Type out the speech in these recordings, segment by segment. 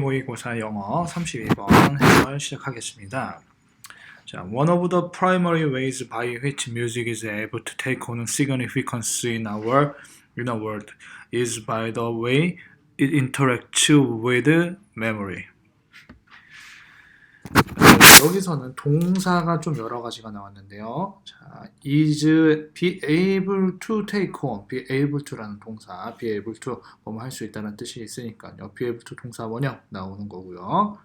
모의고사 영어 32번 해설 시작하겠습니다. 자, one of the primary ways by which music is able to take on significance in our world is by the way it interacts with memory. 여기서는 동사가 좀 여러 가지가 나왔는데요. 자, is be able to take on, be able to라는 동사, be able to 뭐뭐 할 수 있다는 뜻이 있으니까요. be able to 동사 원형 나오는 거고요.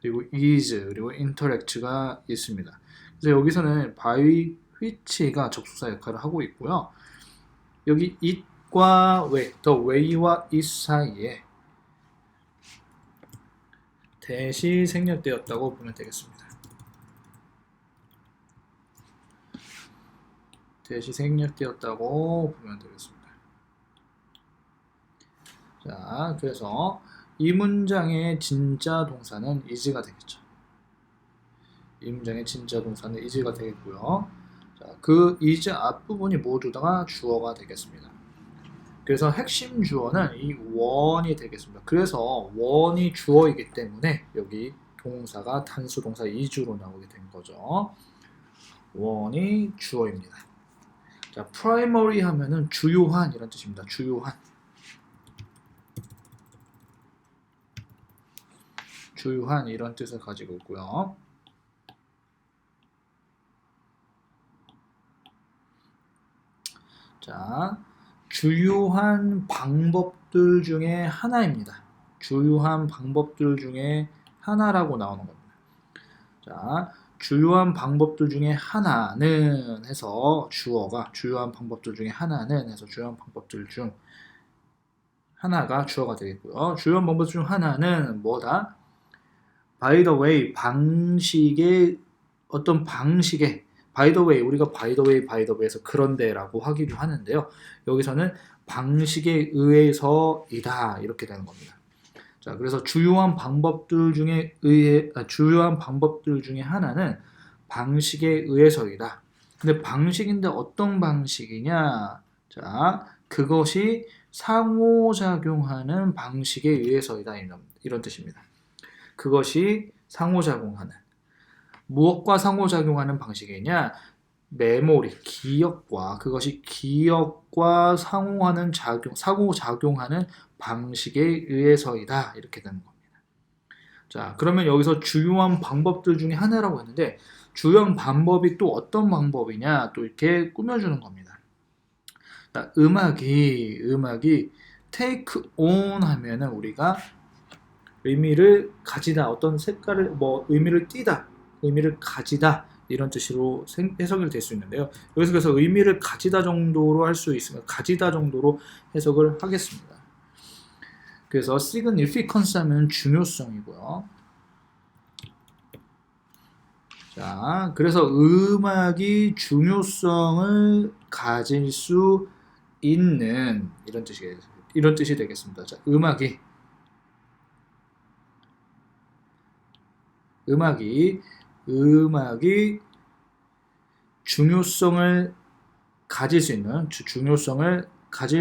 그리고 is 그리고 interact가 있습니다. 그래서 여기서는 by which가 접속사 역할을 하고 있고요. 여기 it과 way, the way와 it 사이에 대시 생략되었다고 보면 되겠습니다. 대시 생략되었다고 보면 되겠습니다. 자, 그래서 이 문장의 진짜 동사는 is가 되겠죠. 이 문장의 진짜 동사는 is가 되겠고요. 자, 그 is 앞부분이 모두 다 주어가 되겠습니다. 그래서 핵심 주어는 이 one이 되겠습니다. 그래서 one이 주어이기 때문에 여기 동사가 단수 동사 is로 나오게 된 거죠. one이 주어입니다. 자, primary 하면은 주요한 이런 뜻입니다. 주요한 이런 뜻을 가지고 있고요. 자, 주요한 방법들 중에 하나입니다. 주요한 방법들 중에 하나라고 나오는 겁니다. 자, 주요한 방법들 중에 하나는 해서 주어가 주요한 방법들 중에 하나는 해서 주요한 방법들 중 하나가 주어가 되겠고요. 주요한 방법 중 하나는 뭐다? by the way 방식의 어떤 방식의 by the way 우리가 by the way에서 그런데라고 하기도 하는데요. 여기서는 방식에 의해서이다 이렇게 되는 겁니다. 자, 그래서 주요한 방법들 중에 하나는 방식에 의해서이다. 근데 방식인데 어떤 방식이냐? 자, 그것이 상호작용하는 방식에 의해서이다 이런 뜻입니다. 그것이 상호작용하는 무엇과 상호작용하는 방식이냐? 메모리, 그것이 기억과 상호작용하는 방식에 의해서이다 이렇게 되는 겁니다. 자, 그러면 여기서 주요한 방법들 중에 하나라고 했는데 주요한 방법이 또 어떤 방법이냐? 또 이렇게 꾸며주는 겁니다. 자, 음악이 take on 하면은 우리가 의미를 가지다, 어떤 색깔을 의미를 띠다, 의미를 가지다 이런 뜻으로 해석이 될 수 있는데요. 여기서 그래서 의미를 가지다 정도로 할 수 있으면 가지다 정도로 해석을 하겠습니다. 그래서 significance 하면 중요성이고요. 자, 그래서 음악이 중요성을 가질 수 있는 이런 뜻이 되겠습니다. 자, 음악이 중요성을 가질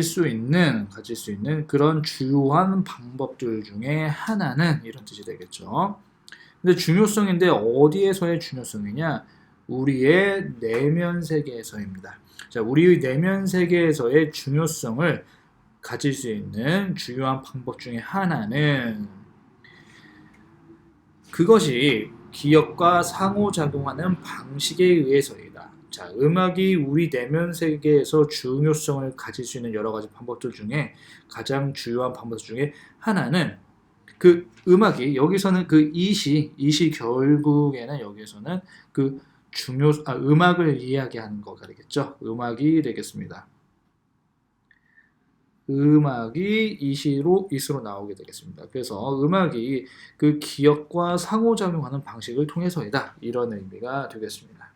수 있는 그런 주요한 방법들 중에 하나는 이런 뜻이 되겠죠. 근데 중요성인데 어디에서의 중요성이냐? 우리의 내면 세계에서입니다. 자, 우리의 내면 세계에서의 중요성을 가질 수 있는 주요한 방법 중에 하나는 그것이 기억과 상호작용하는 방식에 의해서이다. 자, 음악이 우리 내면 세계에서 중요성을 가질 수 있는 여러 가지 방법들 중에 가장 주요한 방법 중에 하나는 그 음악이 여기서는 그 it이 결국에는 여기서는 그 음악을 이야기하는 거가 되겠죠. 음악이 되겠습니다. 음악이 it으로 나오게 되겠습니다. 그래서 음악이 그 기억과 상호작용하는 방식을 통해서이다. 이런 의미가 되겠습니다.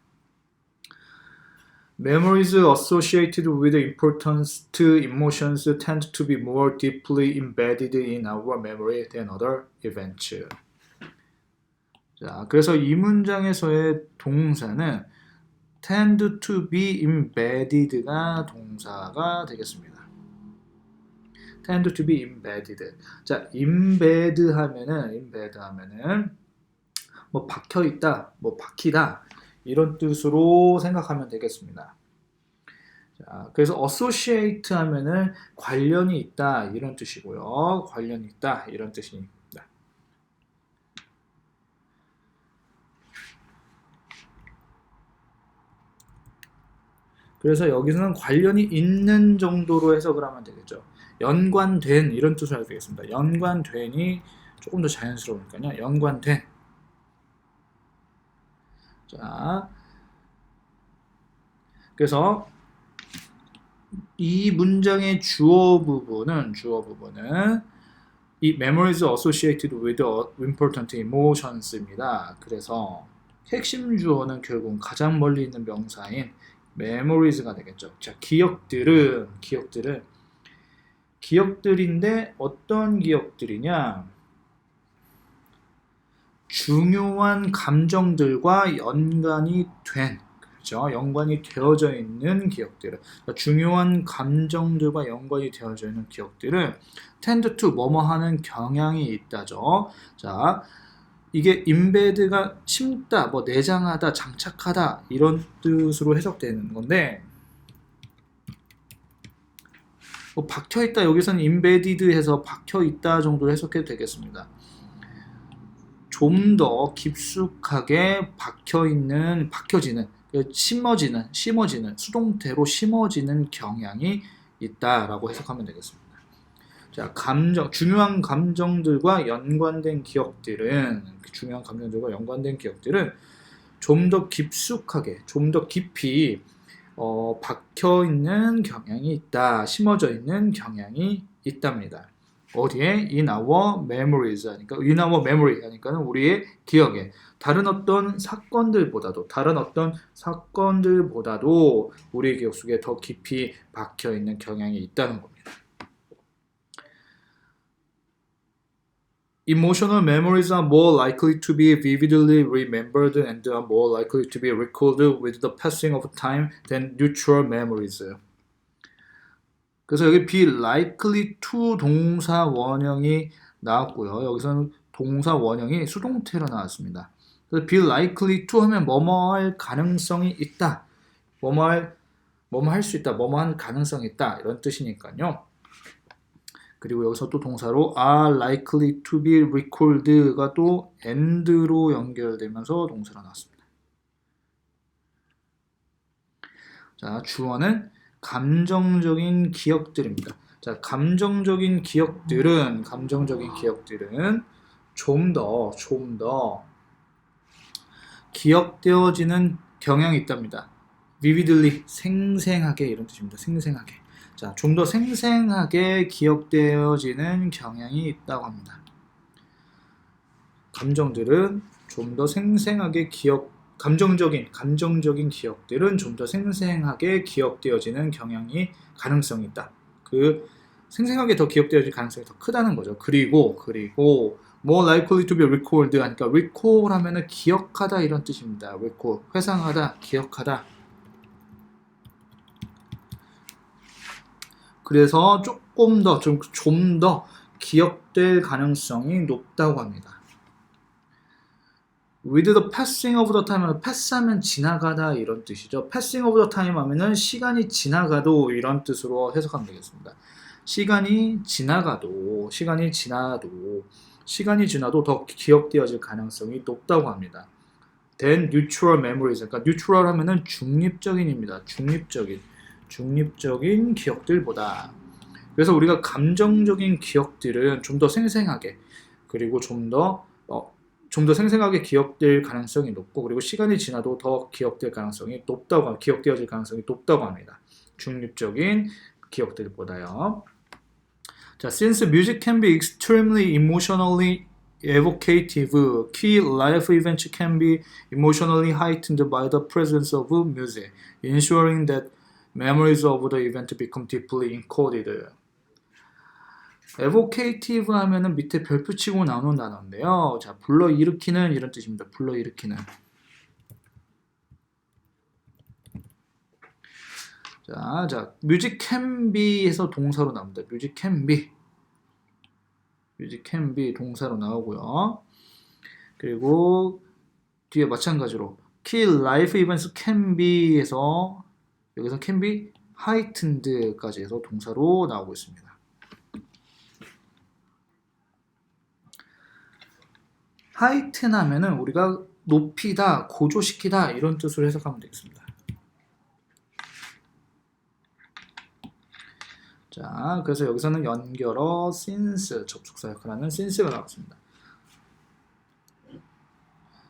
Memories associated with important emotions tend to be more deeply embedded in our memory than other events. 자, 그래서 이 문장에서의 동사는 tend to be embedded가 동사가 되겠습니다. tend to be embedded. 자, embed 하면은 뭐 박혀 있다, 뭐 박히다 이런 뜻으로 생각하면 되겠습니다. 자, 그래서 associate 하면은 관련이 있다 이런 뜻이고요. 관련이 있다 이런 뜻입니다. 그래서 여기서는 관련이 있는 정도로 해석을 하면 되겠죠. 연관된 이런 뜻을 해야 되겠습니다. 연관된이 조금 더 자연스러우니까요. 연관된. 자, 그래서 이 문장의 주어 부분은 이 memories associated with important emotions입니다. 그래서 핵심 주어는 결국 가장 멀리 있는 명사인 memories가 되겠죠. 자, 기억들인데 어떤 기억들이냐? 중요한 감정들과 연관이 된, 그렇죠? 연관이 되어져 있는 기억들을, 그러니까 중요한 감정들과 연관이 되어져 있는 기억들은 tend to 뭐뭐 하는 경향이 있다죠. 자, 이게 embed가 심다, 뭐 내장하다, 장착하다 이런 뜻으로 해석되는 건데, 뭐 박혀있다 여기서는 embedded 해서 박혀있다 정도로 해석해도 되겠습니다. 좀 더 깊숙하게 박혀지는, 심어지는, 수동태로 심어지는 경향이 있다라고 해석하면 되겠습니다. 자, 중요한 감정들과 연관된 기억들은 좀 더 깊숙하게, 좀 더 깊이 박혀 있는 경향이 있다, 심어져 있는 경향이 있답니다. 어디에? in our memories 하니까, in our memory 하니까는 우리의 기억에 다른 어떤 사건들보다도 우리의 기억 속에 더 깊이 박혀 있는 경향이 있다는 겁니다. Emotional memories are more likely to be vividly remembered and are more likely to be recalled with the passing of time than neutral memories. 그래서 여기 be likely to 동사 원형이 나왔고요. 여기서는 동사 원형이 수동태로 나왔습니다. 그래서 be likely to 하면 뭐뭐 할 가능성이 있다. 뭐뭐 할 수 있다. 뭐뭐 할 가능성이 있다. 이런 뜻이니까요. 그리고 여기서 또 동사로 are likely to be recalled가 또 and로 연결되면서 동사로 나왔습니다. 자, 주어는 감정적인 기억들입니다. 자, 감정적인 기억들은 좀 더 기억되어지는 경향이 있답니다. vividly, 생생하게 이런 뜻입니다. 생생하게. 자, 좀 더 생생하게 기억되어지는 경향이 있다고 합니다. 감정적인 기억들은 좀 더 생생하게 기억되어지는 가능성이 있다. 그 생생하게 더 기억되어질 가능성이 더 크다는 거죠. 그리고 more likely to be recalled 하니까 recall 하면은 기억하다 이런 뜻입니다. recall, 회상하다, 기억하다. 그래서 좀 더 기억될 가능성이 높다고 합니다. With the passing of the time, pass하면 지나가다 이런 뜻이죠. passing of the time 하면은 시간이 지나가도 이런 뜻으로 해석하면 되겠습니다. 시간이 지나도 더 기억되어질 가능성이 높다고 합니다. Then neutral memories, 그러니까 neutral 하면은 중립적인입니다. 중립적인 기억들보다. 그래서 우리가 감정적인 기억들은 좀 더 생생하게, 그리고 좀 더 생생하게 기억될 가능성이 높고, 그리고 시간이 지나도 더 기억되어질 가능성이 높다고 합니다. 중립적인 기억들보다요. 자, since music can be extremely emotionally evocative, key life events can be emotionally heightened by the presence of music, ensuring that memories of the event become deeply encoded. evocative 하면은 밑에 별표 치고 나오는 단어인데요. 자, 불러일으키는 이런 뜻입니다. 불러일으키는. 자, music can be에서 동사로 나옵니다. music can be. use can be 동사로 나오고요. 그리고 뒤에 마찬가지로 key life events can be에서 여기서 can be heightened까지 해서 동사로 나오고 있습니다. heighten 하면은 우리가 높이다, 고조시키다 이런 뜻으로 해석하면 되겠습니다. 자, 그래서 여기서는 연결어 since 접속사 역할을 하는 since가 나왔습니다.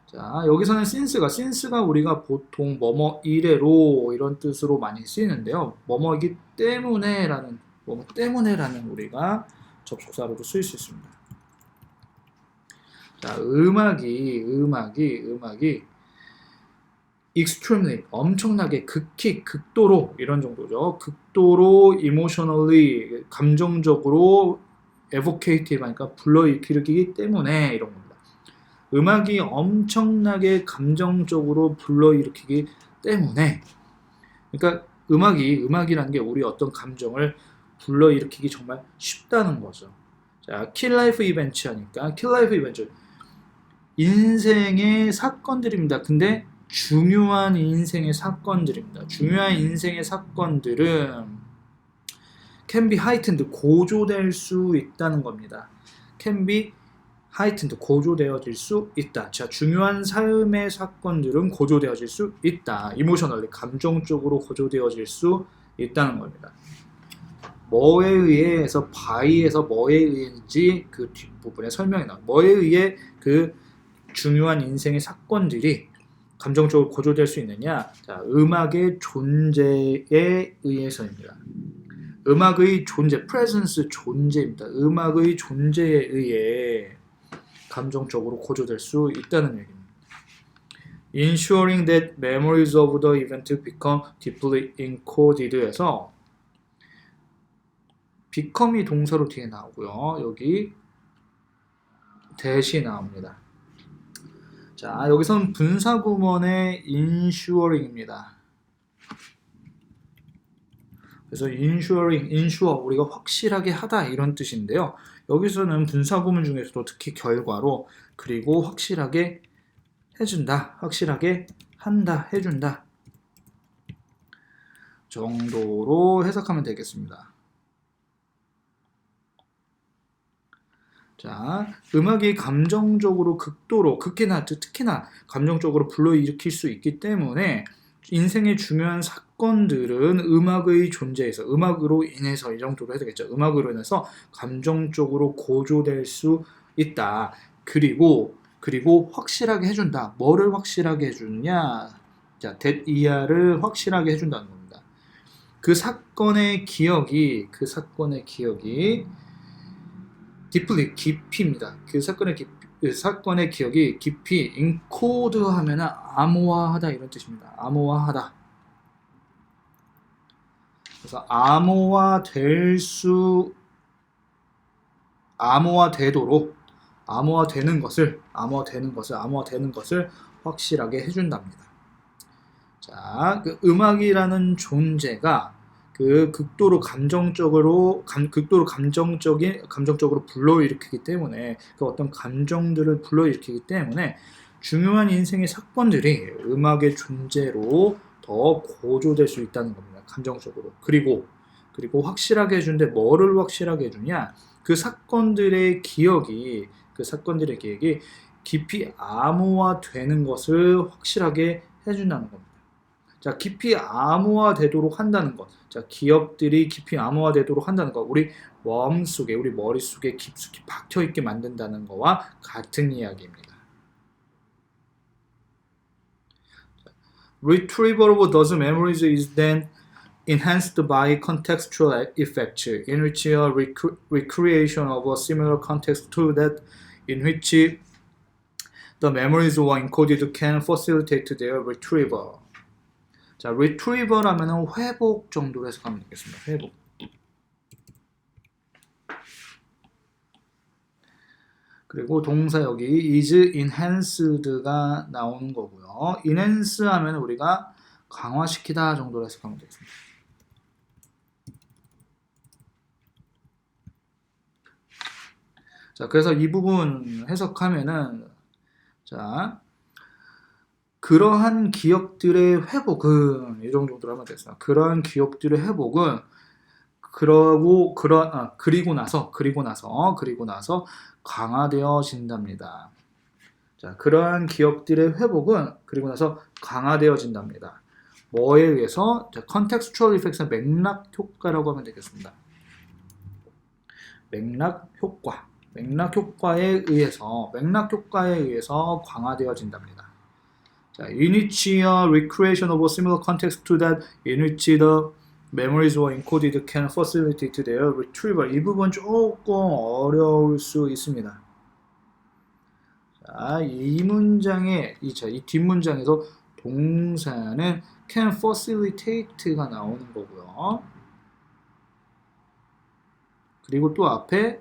자, 여기서는 since가 우리가 보통 뭐뭐 이래로 이런 뜻으로 많이 쓰이는데요. 뭐뭐이기 때문에라는 우리가 접속사로도 쓰일 수 있습니다. 자, 음악이 extremely 엄청나게 극히 극도로 이런 정도죠. 극도로 emotionally 감정적으로 evocative 하니까 불러일으키기 때문에 이런 겁니다. 음악이 엄청나게 감정적으로 불러일으키기 때문에 그러니까 음악이라는 게 우리 어떤 감정을 불러일으키기 정말 쉽다는 거죠. 자, 킬라이프 이벤트 하니까 킬라이프 이벤트 인생의 사건들입니다. 근데 중요한 인생의 사건들입니다. 중요한 인생의 사건들은 can be heightened 고조될 수 있다는 겁니다. can be heightened 고조되어질 수 있다. 자, 중요한 삶의 사건들은 고조되어질 수 있다. emotionally 감정적으로 고조되어질 수 있다는 겁니다. 뭐에 의해서 by에서 뭐에 의해인지 그 뒷부분에 설명이 나와요. 뭐에 의해 그 중요한 인생의 사건들이 감정적으로 고조될 수 있느냐? 자, 음악의 존재에 의해서입니다. 음악의 존재, presence 존재입니다. 음악의 존재에 의해 감정적으로 고조될 수 있다는 얘기입니다. Ensuring that memories of the event become deeply encoded에서 become이 동사로 뒤에 나오고요. 여기 that이 나옵니다. 자, 여기서는 분사구문의 ensuring입니다. 그래서 ensure 우리가 확실하게 하다 이런 뜻인데요. 여기서는 분사구문 중에서도 특히 결과로 그리고 확실하게 해준다, 확실하게 한다, 해준다 정도로 해석하면 되겠습니다. 자, 음악이 감정적으로 극도로, 특히나 감정적으로 불러일으킬 수 있기 때문에 인생의 중요한 사건들은 음악의 존재에서, 음악으로 인해서 이 정도로 해야 되겠죠. 음악으로 인해서 감정적으로 고조될 수 있다. 그리고 확실하게 해준다. 뭐를 확실하게 해주느냐? 자, that year를 확실하게 해준다는 겁니다. 그 사건의 기억이 deeply 깊이입니다. 그 사건의 기억이 깊이 encode 하면은 암호화하다 이런 뜻입니다. 암호화하다. 그래서 암호화되는 것을 확실하게 해준답니다. 자, 그 음악이라는 존재가 그 극도로 감정적으로 불러일으키기 때문에 그 어떤 감정들을 불러일으키기 때문에 중요한 인생의 사건들이 음악의 존재로 더 고조될 수 있다는 겁니다. 감정적으로. 그리고 확실하게 해주는데 뭐를 확실하게 해주냐? 그 사건들의 기억이 깊이 암호화되는 것을 확실하게 해준다는 겁니다. 자, 깊이 암호화되도록 한다는 것. 자, 기억들이 깊이 암호화되도록 한다는 것. 우리 머릿속에 깊숙이 박혀있게 만든다는 것과 같은 이야기입니다. Retrieval of those memories is then enhanced by contextual effects, in which a recreation of a similar context to that in which the memories were encoded can facilitate their retrieval. 자, retrieval 하면은 회복 정도로 해석하면 되겠습니다. 회복. 그리고 동사 여기 is enhanced가 나오는 거고요. enhance 하면 우리가 강화시키다 정도로 해석하면 되겠습니다. 자, 그래서 이 부분 해석하면은 자, 그러한 기억들의 회복은 이 정도로 하면 되겠습니다. 그러한 기억들의 회복은 그리고 나서 강화되어진답니다. 자, 그러한 기억들의 회복은 그리고 나서 강화되어진답니다. 뭐에 의해서? 자, contextual effects, 맥락 효과라고 하면 되겠습니다. 맥락 효과에 의해서 강화되어진답니다. 자, in which a recreation of a similar context to that in which the memories were encoded can facilitate their retrieval. 이 부분 조금 어려울 수 있습니다. 자, 이 뒷문장에서 동사는 can facilitate가 나오는 거고요. 그리고 또 앞에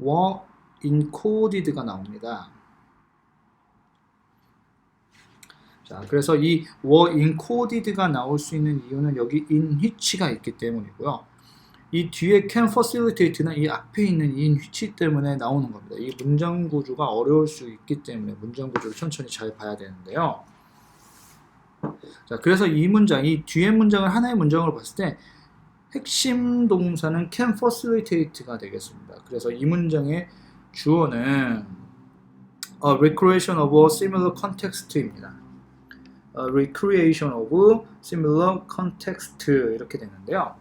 were encoded가 나옵니다. 자, 그래서 이 were encoded가 나올 수 있는 이유는 여기 in which가 있기 때문이고요. 이 뒤에 can facilitate는 이 앞에 있는 in which 때문에 나오는 겁니다. 이 문장 구조가 어려울 수 있기 때문에 문장 구조를 천천히 잘 봐야 되는데요. 자, 그래서 이 뒤에 문장을 하나의 문장으로 봤을 때 핵심 동사는 can facilitate가 되겠습니다. 그래서 이 문장의 주어는 a recreation of a similar context입니다. recreation of similar context 이렇게 되는데요.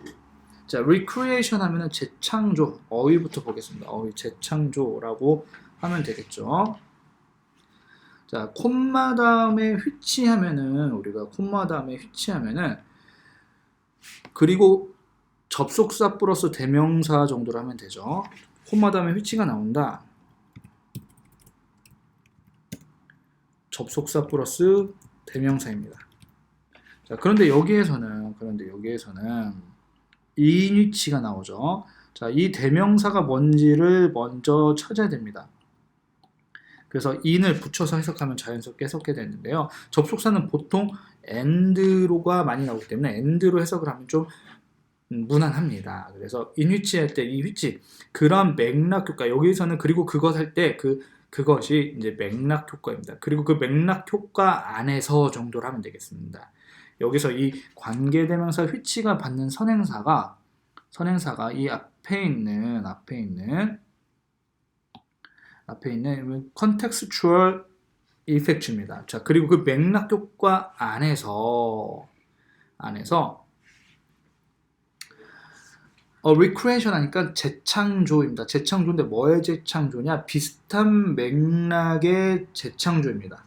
자, recreation 하면은 재창조, 어휘부터 보겠습니다. 어휘 재창조라고 하면 되겠죠. 자, 콤마 다음에 휘치하면은 그리고 접속사 플러스 대명사 정도로 하면 되죠. 콤마 다음에 휘치가 나온다. 접속사 플러스 대명사입니다. 자, 그런데 여기에서는 in which가 나오죠. 자, 이 대명사가 뭔지를 먼저 찾아야 됩니다. 그래서 in을 붙여서 해석하면 자연스럽게 해석해야 되는데요. 접속사는 보통 and로가 많이 나오기 때문에 and로 해석을 하면 좀 무난합니다. 그래서 in which 할 때 이 which 그런 맥락 효과, 여기서는 그리고 그것 할 때 그것이 이제 맥락 효과입니다. 그리고 그 맥락 효과 안에서 정도로 하면 되겠습니다. 여기서 이 관계대명사 which가 받는 선행사가 이 앞에 있는 contextual effect입니다. 자, 그리고 그 맥락 효과 안에서 recreation 하니까 재창조입니다. 재창조인데 뭐의 재창조냐? 비슷한 맥락의 재창조입니다.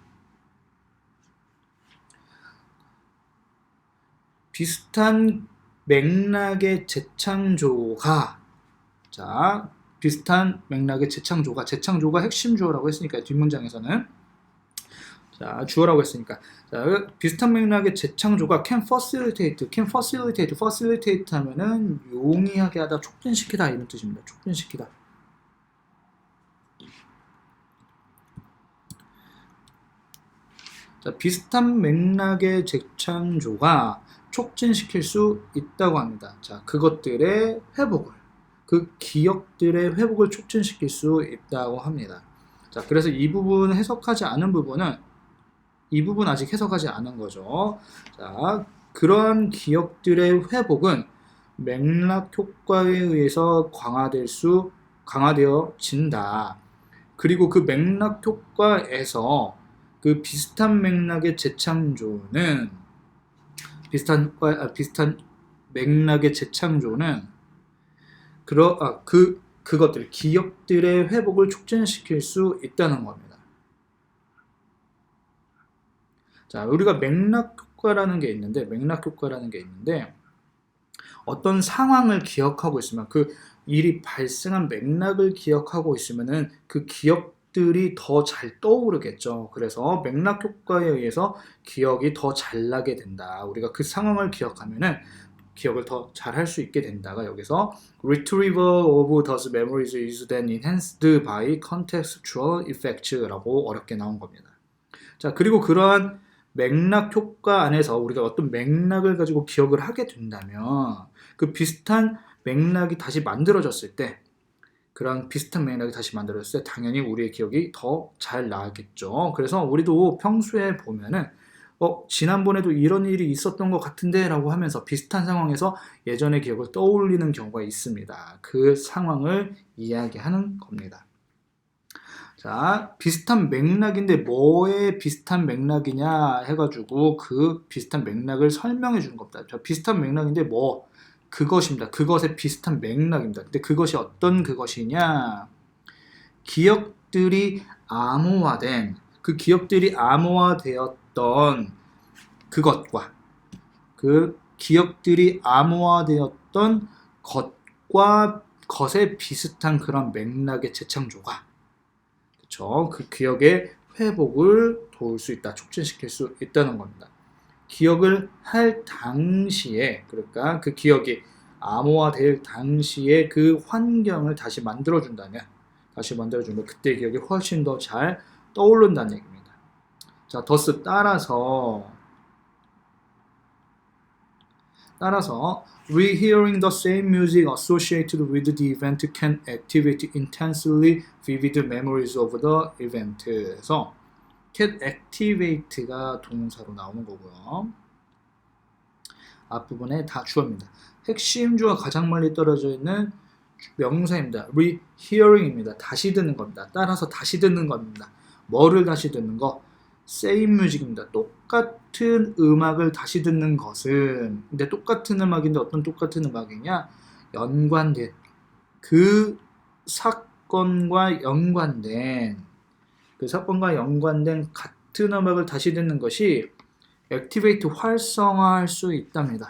비슷한 맥락의 재창조가 재창조가 핵심 주어라고 했으니까 뒷문장에서는 자, 주어라고 했으니까 자, 비슷한 맥락의 재창조가 can facilitate 하면은 용이하게 하다, 촉진시키다 이런 뜻입니다. 촉진시키다. 자, 비슷한 맥락의 재창조가 촉진시킬 수 있다고 합니다. 자, 그것들의 회복을, 그 기억들의 회복을 촉진시킬 수 있다고 합니다. 자, 그래서 이 부분 아직 해석하지 않은 거죠. 자, 그러한 기억들의 회복은 맥락 효과에 의해서 강화되어진다. 그리고 그 맥락 효과에서 그 비슷한 맥락의 재창조는 그것들 기억들의 회복을 촉진시킬 수 있다는 겁니다. 자, 우리가 맥락 효과라는 게 있는데 어떤 상황을 기억하고 있으면 그 일이 발생한 맥락을 기억하고 있으면은 그 기억들이 더 잘 떠오르겠죠. 그래서 맥락 효과에 의해서 기억이 더 잘 나게 된다. 우리가 그 상황을 기억하면은 기억을 더 잘 할 수 있게 된다가 여기서 retrieval of those memories is then enhanced by contextual effects라고 어렵게 나온 겁니다. 자, 그리고 그러한 맥락 효과 안에서 우리가 어떤 맥락을 가지고 기억을 하게 된다면 그 비슷한 맥락이 다시 만들어졌을 때 그런 비슷한 맥락이 다시 만들어졌을 때 당연히 우리의 기억이 더 잘 나겠죠. 그래서 우리도 평소에 보면은 지난번에도 이런 일이 있었던 것 같은데 라고 하면서 비슷한 상황에서 예전의 기억을 떠올리는 경우가 있습니다. 그 상황을 이야기하는 겁니다. 자, 비슷한 맥락인데 뭐의 비슷한 맥락이냐 해가지고 그 비슷한 맥락을 설명해 주는 겁니다. 자, 비슷한 맥락인데 그것입니다. 그것의 비슷한 맥락입니다. 근데 그것이 어떤 그것이냐? 기억들이 암호화된, 그 기억들이 암호화되었던 그것과 그 기억들이 암호화되었던 것에 비슷한 그런 맥락의 재창조가, 그쵸? 그 기억의 회복을 도울 수 있다, 촉진시킬 수 있다는 겁니다. 기억을 할 당시에, 그러니까 그 기억이 암호화될 당시에 그 환경을 다시 만들어준다면 그때 기억이 훨씬 더 잘 떠오른다는 얘기입니다. 자, 더스 따라서 rehearing the same music associated with the event can activate intensely vivid memories of the event. 그래서 can activate가 동사로 나오는 거고요. 앞부분에 다 주어입니다. 핵심 주어가 가장 멀리 떨어져 있는 명사입니다. rehearing입니다. 다시 듣는 겁니다. 따라서 다시 듣는 겁니다. 뭐를 다시 듣는 거? same music입니다. 똑같은 음악을 다시 듣는 것은, 근데 똑같은 음악인데 어떤 똑같은 음악이냐? 연관된, 그 사건과 연관된 같은 음악을 다시 듣는 것이 액티베이트, 활성화할 수 있답니다.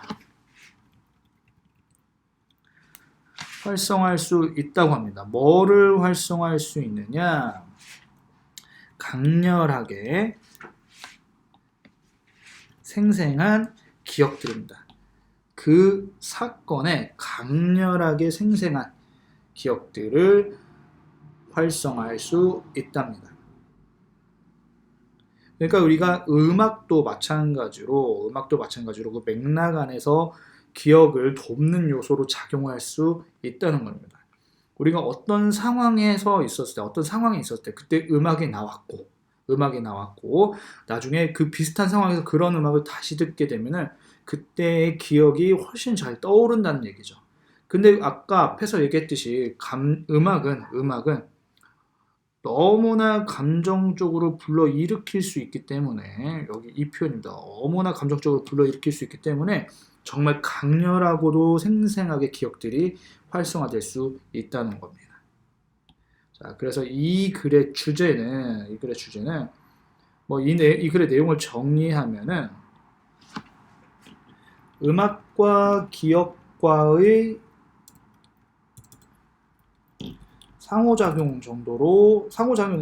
활성화할 수 있다고 합니다. 뭐를 활성화할 수 있느냐? 강렬하게 생생한 기억들입니다. 그 사건에 강렬하게 생생한 기억들을 활성화할 수 있답니다. 그러니까 우리가 음악도 마찬가지로 그 맥락 안에서 기억을 돕는 요소로 작용할 수 있다는 겁니다. 우리가 어떤 상황에 있었을 때 그때 음악이 나왔고 나중에 그 비슷한 상황에서 그런 음악을 다시 듣게 되면은 그때의 기억이 훨씬 잘 떠오른다는 얘기죠. 근데 아까 앞에서 얘기했듯이 음악은 너무나 감정적으로 불러일으킬 수 있기 때문에, 여기 이 표현입니다. 너무나 감정적으로 불러일으킬 수 있기 때문에 정말 강렬하고도 생생하게 기억들이 활성화될 수 있다는 겁니다. 자, 그래서 이 글의 주제는 이 글의 내용을 정리하면은 음악과 기억과의 상호작용에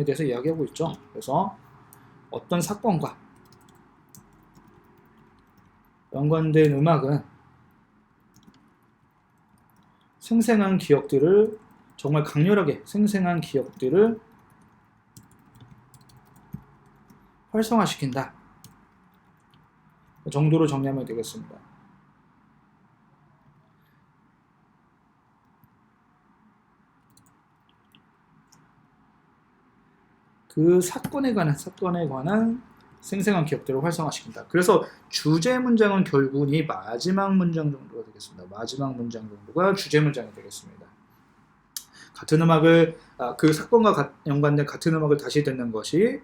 대해서 이야기하고 있죠. 그래서 어떤 사건과 연관된 음악은 정말 강렬하게 생생한 기억들을 활성화시킨다. 그 정도로 정리하면 되겠습니다. 그 사건에 관한 생생한 기억들을 활성화시킨다. 그래서 주제 문장은 결국은 이 마지막 문장 정도가 되겠습니다. 마지막 문장 정도가 주제 문장이 되겠습니다. 그 사건과 연관된 같은 음악을 다시 듣는 것이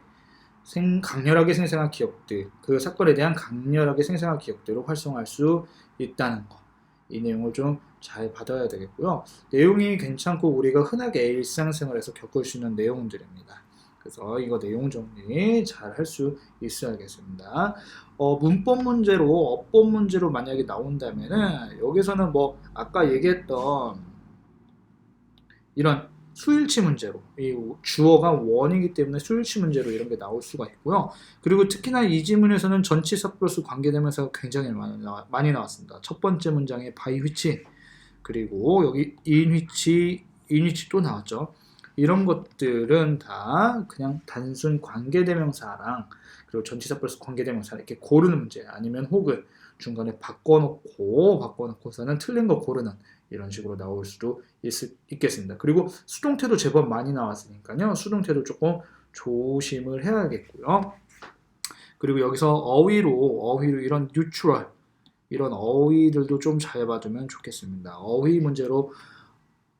강렬하게 생생한 기억들, 그 사건에 대한 강렬하게 생생한 기억들을 활성화할 수 있다는 거. 이 내용을 좀 잘 받아야 되겠고요. 내용이 괜찮고 우리가 흔하게 일상생활에서 겪을 수 있는 내용들입니다. 그래서 이거 내용 정리 잘 할 수 있어야겠습니다. 문법 문제로, 어법 문제로 만약에 나온다면은 여기서는 아까 얘기했던 이런 수일치 문제로, 이 주어가 원이기 때문에 수일치 문제로 이런 게 나올 수가 있고요. 그리고 특히나 이 지문에서는 전치사 플러스 관계대명사가 굉장히 많이 나왔습니다. 첫 번째 문장에 by which, 그리고 여기 in which 또 나왔죠. 이런 것들은 다 그냥 단순 관계대명사랑 그리고 전치사 플러스 관계대명사 이렇게 고르는 문제 아니면 혹은 중간에 바꿔놓고서는 틀린 거 고르는 이런 식으로 나올 수도 있겠습니다. 그리고 수동태도 제법 많이 나왔으니까요. 수동태도 조금 조심을 해야겠고요. 그리고 여기서 어휘로 이런 뉴트럴 이런 어휘들도 좀 잘 봐두면 좋겠습니다. 어휘 문제로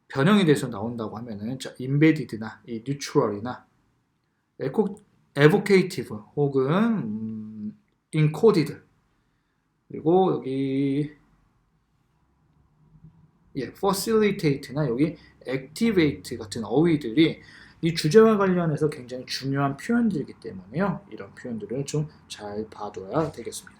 변형이 돼서 나온다고 하면은 인베디드나 이 뉴트럴이나 에보케이티브 혹은 인코디드 그리고 여기 facilitate나 여기 activate 같은 어휘들이 이 주제와 관련해서 굉장히 중요한 표현들이기 때문에요. 이런 표현들을 좀 잘 봐둬야 되겠습니다.